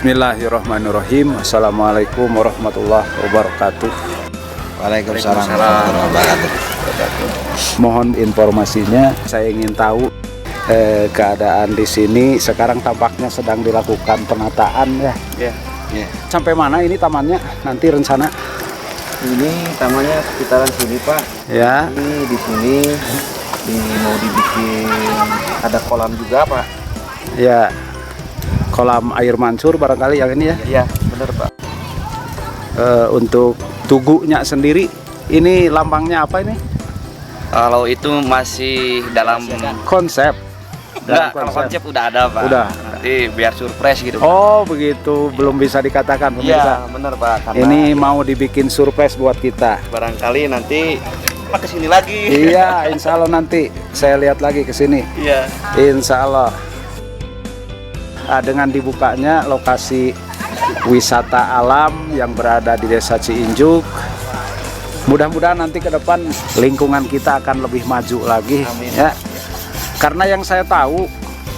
Bismillahirrahmanirrahim. Assalamualaikum warahmatullahi wabarakatuh. Waalaikumsalam warahmatullahi wabarakatuh. Mohon informasinya, saya ingin tahu keadaan di sini sekarang tampaknya sedang dilakukan penataan ya. Ya. Sampai mana ini tamannya? Nanti rencana? Ini tamannya sekitaran sini Pak. Ya. Ini di sini mau dibikin ada kolam juga Pak. Ya. Kolam air mancur barangkali yang ini ya. Iya benar Pak. Untuk tugunya sendiri, ini lambangnya apa ini? Kalau itu masih dalam Konsep. enggak, kalau konsep udah ada Pak. Udah. Nanti biar surprise gitu Pak. Oh begitu, belum bisa dikatakan pemirsa. Iya benar Pak. Karena Ini mau dibikin surprise buat kita. barangkali nanti Pak kesini lagi. Iya, insya Allah nanti saya lihat lagi ke sini. Iya. Insya Allah. Dengan dibukanya lokasi wisata alam yang berada di Desa Ciinjuk, mudah-mudahan nanti ke depan lingkungan kita akan lebih maju lagi. Amin. Ya. Karena yang saya tahu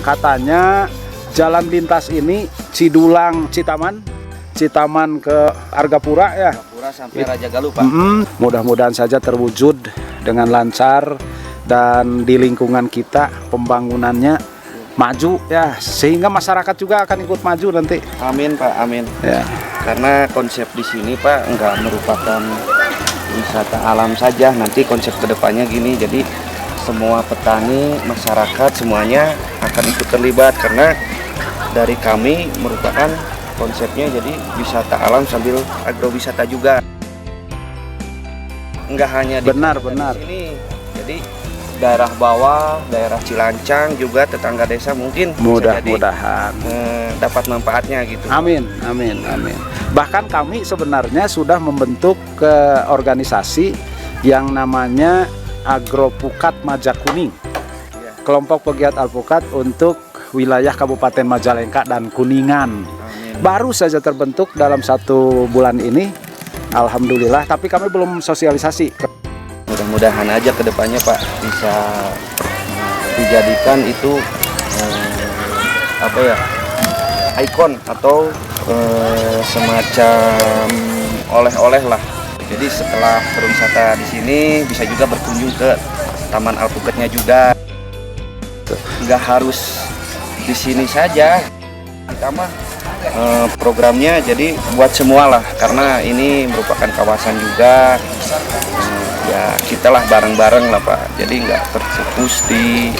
katanya jalan lintas ini Cidulang Citaman ke Argapura ya. Pura sampai Raja Galuh Pak. Mudah-mudahan saja terwujud dengan lancar dan di lingkungan kita pembangunannya maju ya, sehingga masyarakat juga akan ikut maju nanti. Amin Pak, amin. Ya. Karena konsep di sini Pak nggak merupakan wisata alam saja, nanti konsep kedepannya gini, jadi semua petani, masyarakat semuanya akan ikut terlibat karena dari kami merupakan konsepnya jadi wisata alam sambil agrowisata juga. Nggak hanya di Benar. sini, jadi daerah bawah, daerah Cilancang juga tetangga desa mungkin bisa jadi, Mudah-mudahan. dapat manfaatnya gitu. Amin. Bahkan kami sebenarnya sudah membentuk organisasi yang namanya Agropukat Majakuning. Kelompok pegiat alpukat untuk wilayah Kabupaten Majalengka dan Kuningan. Amin. Baru saja terbentuk dalam 1 bulan ini. Alhamdulillah, tapi kami belum sosialisasi. Mudah-mudahan aja kedepannya Pak bisa dijadikan itu ikon atau semacam oleh-oleh lah. Jadi setelah berwisata di sini bisa juga berkunjung ke Taman Alpukatnya juga. Nggak harus di sini saja. Kita mah programnya jadi buat semua lah, karena ini merupakan kawasan juga. Ya kita lah bareng-bareng lah Pak, jadi nggak terfokus di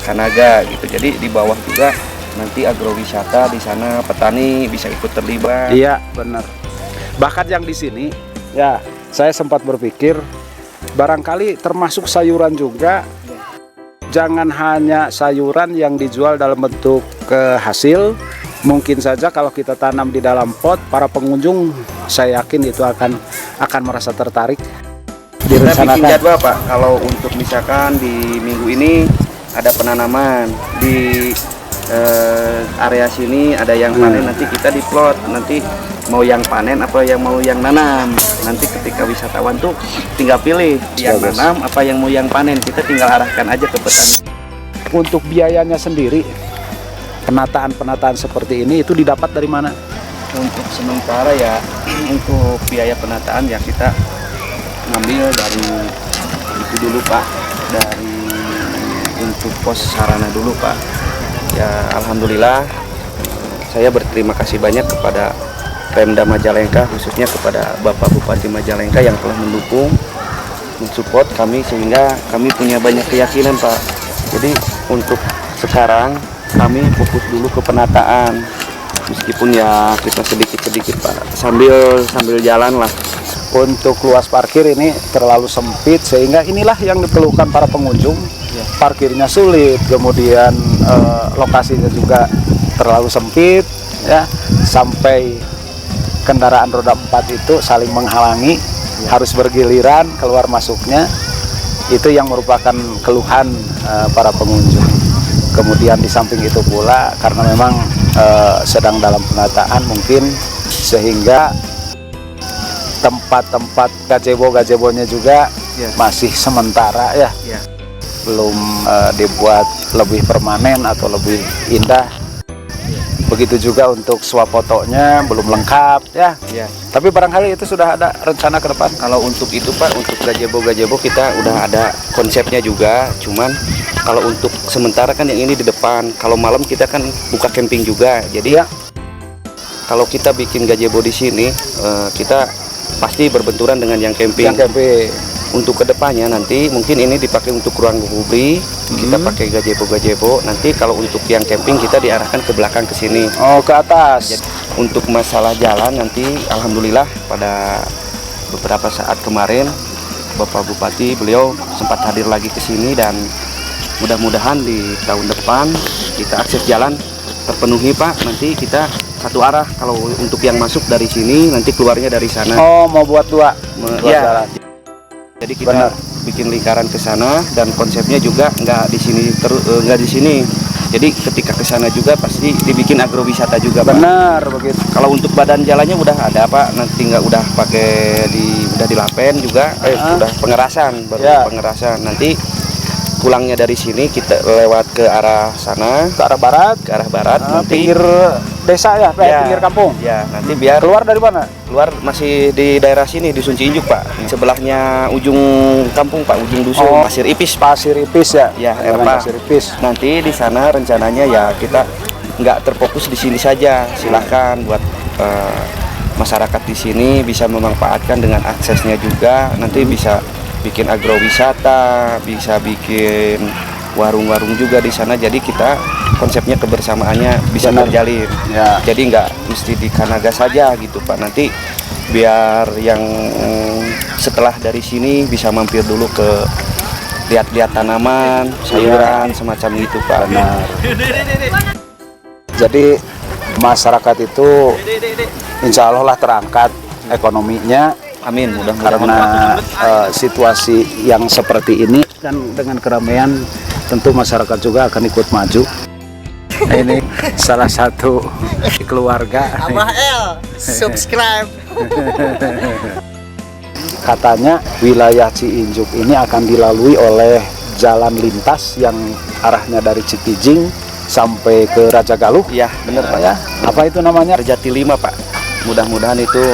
Kanaga gitu, jadi di bawah juga nanti agrowisata di sana, petani bisa ikut terlibat. Iya benar. Bahkan yang di sini ya, saya sempat berpikir barangkali termasuk sayuran juga. Jangan hanya sayuran yang dijual dalam bentuk hasil. Mungkin saja kalau kita tanam di dalam pot, para pengunjung saya yakin itu akan merasa tertarik. Kita bikin jadwal Pak, kalau untuk misalkan di minggu ini ada penanaman di area sini, ada yang panen, nanti kita diplot, nanti mau yang panen apa yang mau yang nanam. Nanti ketika wisatawan tuh tinggal pilih yang nanam apa yang mau yang panen, kita tinggal arahkan aja ke petani. Untuk biayanya sendiri, penataan seperti ini itu didapat dari mana? Untuk sementara ya, untuk biaya penataan ya kita ngambil dari itu dulu Pak, dari untuk pos sarana dulu Pak. Ya alhamdulillah saya berterima kasih banyak kepada Pemda Majalengka, khususnya kepada Bapak Bupati Majalengka yang telah mendukung, mensupport kami sehingga kami punya banyak keyakinan Pak. Jadi untuk sekarang kami fokus dulu ke penataan, meskipun ya kita sedikit-sedikit Pak, sambil jalan lah. Untuk luas parkir ini terlalu sempit, sehingga inilah yang dikeluhkan para pengunjung. Parkirnya sulit, kemudian lokasinya juga terlalu sempit ya, sampai kendaraan roda 4 itu saling menghalangi, harus bergiliran keluar masuknya. Itu yang merupakan keluhan para pengunjung. Kemudian di samping itu pula karena memang sedang dalam penataan mungkin, sehingga tempat-tempat gazebo-gazebonya juga masih sementara ya. belum dibuat lebih permanen atau lebih indah. begitu juga untuk swafotonya belum lengkap ya. Ya. Tapi barangkali itu sudah ada rencana ke depan. Kalau untuk itu Pak, untuk gazebo kita udah ada konsepnya juga. Cuman kalau untuk sementara kan yang ini di depan. Kalau malam kita kan buka camping juga. Jadi Ya. kalau kita bikin gazebo di sini, kita pasti berbenturan dengan yang camping. Yang camping. Untuk kedepannya nanti mungkin ini dipakai untuk ruang publik, kita pakai gazebo. Nanti kalau untuk yang camping kita diarahkan ke belakang ke sini. Oh, ke atas. Jadi, untuk masalah jalan nanti alhamdulillah pada beberapa saat kemarin Bapak Bupati beliau sempat hadir lagi ke sini dan mudah-mudahan di tahun depan kita akses jalan terpenuhi Pak. Nanti kita satu arah, kalau untuk yang masuk dari sini nanti keluarnya dari sana. Oh, mau buat dua Ya. jalan. Jadi kita Benar. bikin lingkaran ke sana dan konsepnya juga nggak di sini nggak di sini. Jadi ketika ke sana juga pasti dibikin agrowisata juga Pak. Benar begitu. Kalau untuk badan jalannya udah ada Pak, nanti nggak udah pakai udah dilapen juga, udah pengerasan, baru Ya. pengerasan. Nanti pulangnya dari sini kita lewat ke arah sana, Ke arah barat. nanti Pinggir desa ya, ya, pinggir kampung. Ya, nanti biar Keluar dari mana? keluar masih di daerah sini di Sunci Injuk Pak. Sebelahnya ujung kampung Pak, ujung dusun Oh. Pasir Ipis. Pasir Ipis ya. Ya, Daerah Pak. Pasir Ipis. Nanti di sana rencananya ya kita nggak terfokus di sini saja. Silahkan buat masyarakat di sini bisa memanfaatkan dengan aksesnya juga. Nanti bisa bikin agrowisata, bisa bikin warung-warung juga di sana. Jadi kita konsepnya kebersamaannya bisa Benar. terjalin. Ya. Jadi nggak mesti di Kanaga saja gitu Pak. Nanti biar yang setelah dari sini bisa mampir dulu ke lihat-lihat tanaman, sayuran semacam itu Pak. Benar. Jadi masyarakat itu insya Allah lah terangkat ekonominya Amin, mudah-mudahan. karena situasi yang seperti ini dan dengan keramaian tentu masyarakat juga akan ikut maju. Nah, ini salah satu keluarga. Abah L, subscribe. Katanya wilayah Ciinjuk ini akan dilalui oleh jalan lintas yang arahnya dari Cikijing sampai ke Raja Galuh. Ya, benar Pak. Ya. Apa itu namanya? Jati 5 Pak. Mudah-mudahan itu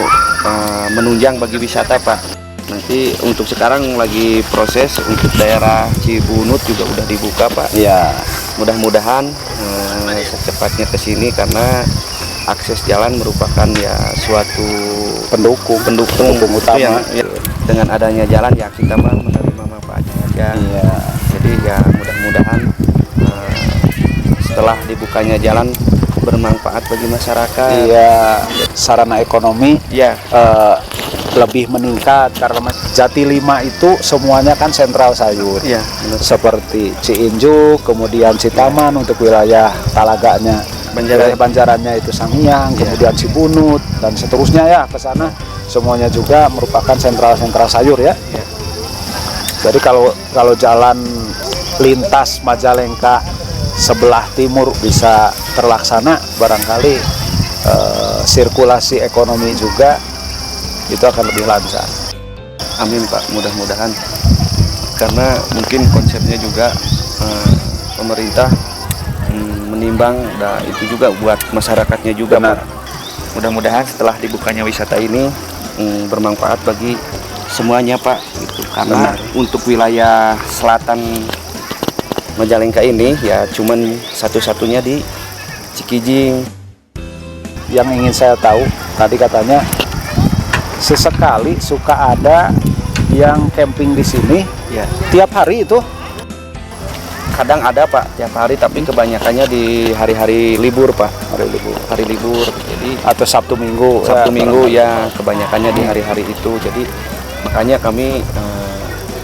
menunjang bagi wisata Pak. Nanti untuk sekarang lagi proses untuk daerah Cibunut juga udah dibuka Pak. Ya. Mudah-mudahan secepatnya ke sini karena akses jalan merupakan ya suatu pendukung utama. Itu yang dengan adanya jalan ya kita mah menerima manfaatnya aja. Iya. Jadi ya mudah-mudahan setelah dibukanya jalan bermanfaat bagi masyarakat. Iya, sarana ekonomi Ya, lebih meningkat karena Jati 5 itu semuanya kan sentral sayur. iya, benar. Seperti Ciinjuk, kemudian Citaman untuk wilayah Talaganya, wilayah Banjarannya itu Sangiang, kemudian Cibunut dan seterusnya ya ke sana. Semuanya juga merupakan sentral-sentral sayur ya. Ya. Jadi kalau jalan lintas Majalengka sebelah timur bisa terlaksana, barangkali sirkulasi ekonomi juga itu akan lebih lancar. Amin Pak, mudah-mudahan karena mungkin konsepnya juga pemerintah menimbang dan itu juga buat masyarakatnya juga Benar. Pak. Mudah-mudahan setelah dibukanya wisata ini bermanfaat bagi semuanya Pak gitu. Karena untuk wilayah selatan Majalengka ini ya cuman satu-satunya di Cikijing. Yang ingin saya tahu tadi katanya sesekali suka ada yang camping di sini Ya, tiap hari itu. kadang ada Pak tiap hari tapi kebanyakannya di hari-hari libur Pak. Hari libur. Jadi Atau Sabtu Minggu. Sabtu Minggu ya kebanyakannya di hari-hari itu. Jadi makanya kami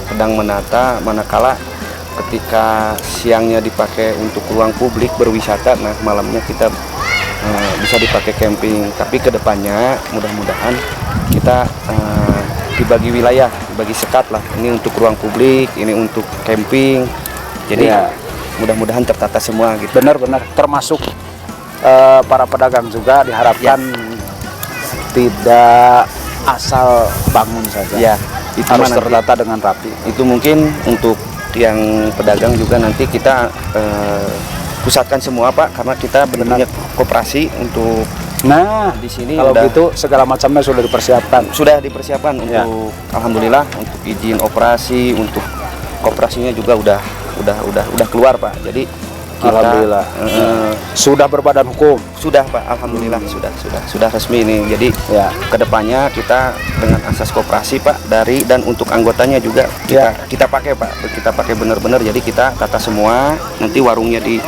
sedang menata manakala ketika siangnya dipakai untuk ruang publik berwisata, nah malamnya kita bisa dipakai camping. Tapi kedepannya mudah-mudahan kita dibagi wilayah, dibagi sekat lah. Ini untuk ruang publik, ini untuk camping. Jadi Ya. mudah-mudahan tertata semua gitu. Benar-benar termasuk para pedagang juga diharapkan tidak asal bangun saja. Ya, itu Harus mah nanti. tertata dengan rapi. Itu mungkin untuk yang pedagang juga nanti kita pusatkan semua Pak, karena kita bentuknya koperasi untuk Nah, di sini kalau udah- gitu segala macamnya sudah dipersiapkan. sudah dipersiapkan Ya. untuk alhamdulillah untuk izin operasi, untuk koperasinya juga udah keluar Pak. Jadi kita Alhamdulillah. Sudah berbadan hukum. sudah Pak, alhamdulillah sudah resmi ini. Jadi Ya. kedepannya kita dengan asas koperasi Pak, dari dan untuk anggotanya juga kita pakai Pak, kita pakai benar-benar. Jadi kita tata semua, nanti warungnya di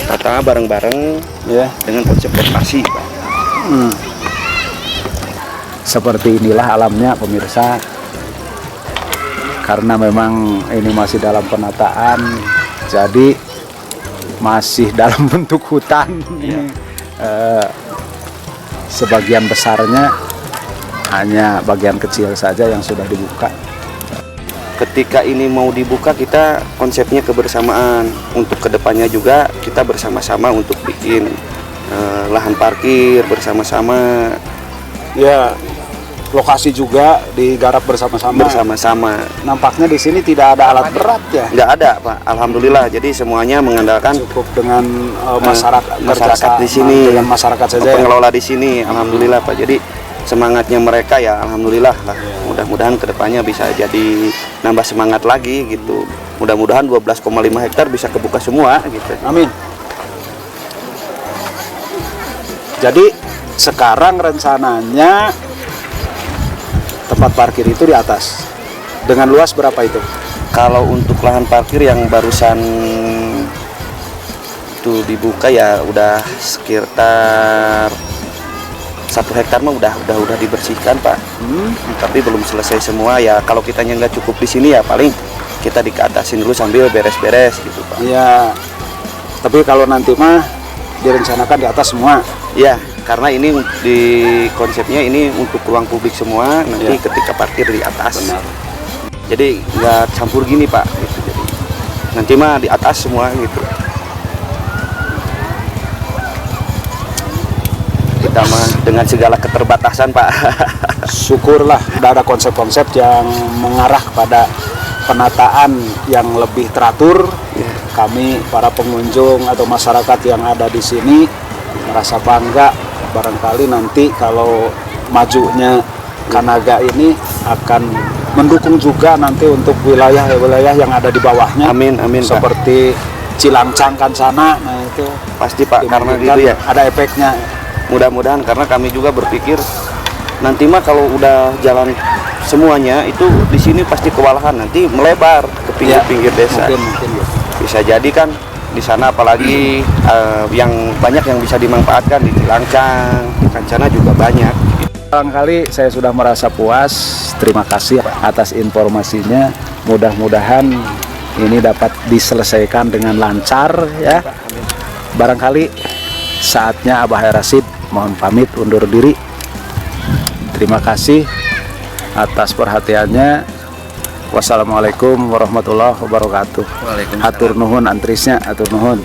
tata bareng-bareng Ya. dengan konsep koperasi Pak. Seperti inilah alamnya pemirsa. Karena memang ini masih dalam penataan, jadi masih dalam bentuk hutan. Sebagian besarnya hanya bagian kecil saja yang sudah dibuka. Ketika ini mau dibuka, kita konsepnya kebersamaan. Untuk kedepannya juga kita bersama-sama untuk bikin lahan parkir bersama-sama. Ya, lokasi juga digarap bersama-sama. Nampaknya di sini tidak ada alat berat ya. Nggak ada Pak, alhamdulillah. Jadi semuanya mengandalkan Cukup dengan masyarakat di sini, dengan masyarakat saja. Ya. pengelola di sini, alhamdulillah Pak. Jadi semangatnya mereka ya alhamdulillah lah. Mudah-mudahan kedepannya bisa jadi nambah semangat lagi gitu. Mudah-mudahan 12,5 hektar bisa kebuka semua gitu. Amin. Jadi sekarang rencananya tempat parkir itu di atas. Dengan luas berapa itu? Kalau untuk lahan parkir yang barusan itu dibuka ya udah sekitar 1 hektar mah udah dibersihkan Pak. Tapi belum selesai semua ya. Kalau kitanya nggak cukup di sini ya paling kita dikeatasin dulu sambil beres-beres gitu Pak. Iya. Tapi kalau nanti mah direncanakan di atas semua. Ya, karena ini di konsepnya ini untuk ruang publik semua. Nanti ketika parkir di atas. Benar. Jadi nggak campur gini Pak. Gitu. Jadi nanti mah di atas semua gitu. Kita mah dengan segala keterbatasan Pak. Syukurlah udah ada konsep-konsep yang mengarah kepada penataan yang lebih teratur. Kami para pengunjung atau masyarakat yang ada di sini merasa bangga. Barangkali nanti kalau majunya Kanaga ini akan mendukung juga nanti untuk wilayah-wilayah yang ada di bawahnya. Amin Pak. Seperti Cilangcang kan sana, nah itu Pasti Pak, karena dimungkinkan gitu ya. ada efeknya. Mudah-mudahan karena kami juga berpikir nanti mah kalau udah jalan semuanya itu di sini pasti kewalahan, nanti melebar ke pinggir-pinggir desa. Mungkin ya. Bisa jadi kan di sana apalagi yang banyak yang bisa dimanfaatkan di Cilangcang, di Kancana juga banyak. Barangkali saya sudah merasa puas. Terima kasih atas informasinya. Mudah-mudahan ini dapat diselesaikan dengan lancar ya. Barangkali saatnya Abah Rasid mohon pamit undur diri. Terima kasih atas perhatiannya. Wassalamualaikum warahmatullahi wabarakatuh. Waalaikumsalam. Atur nuhun antrisnya, atur nuhun.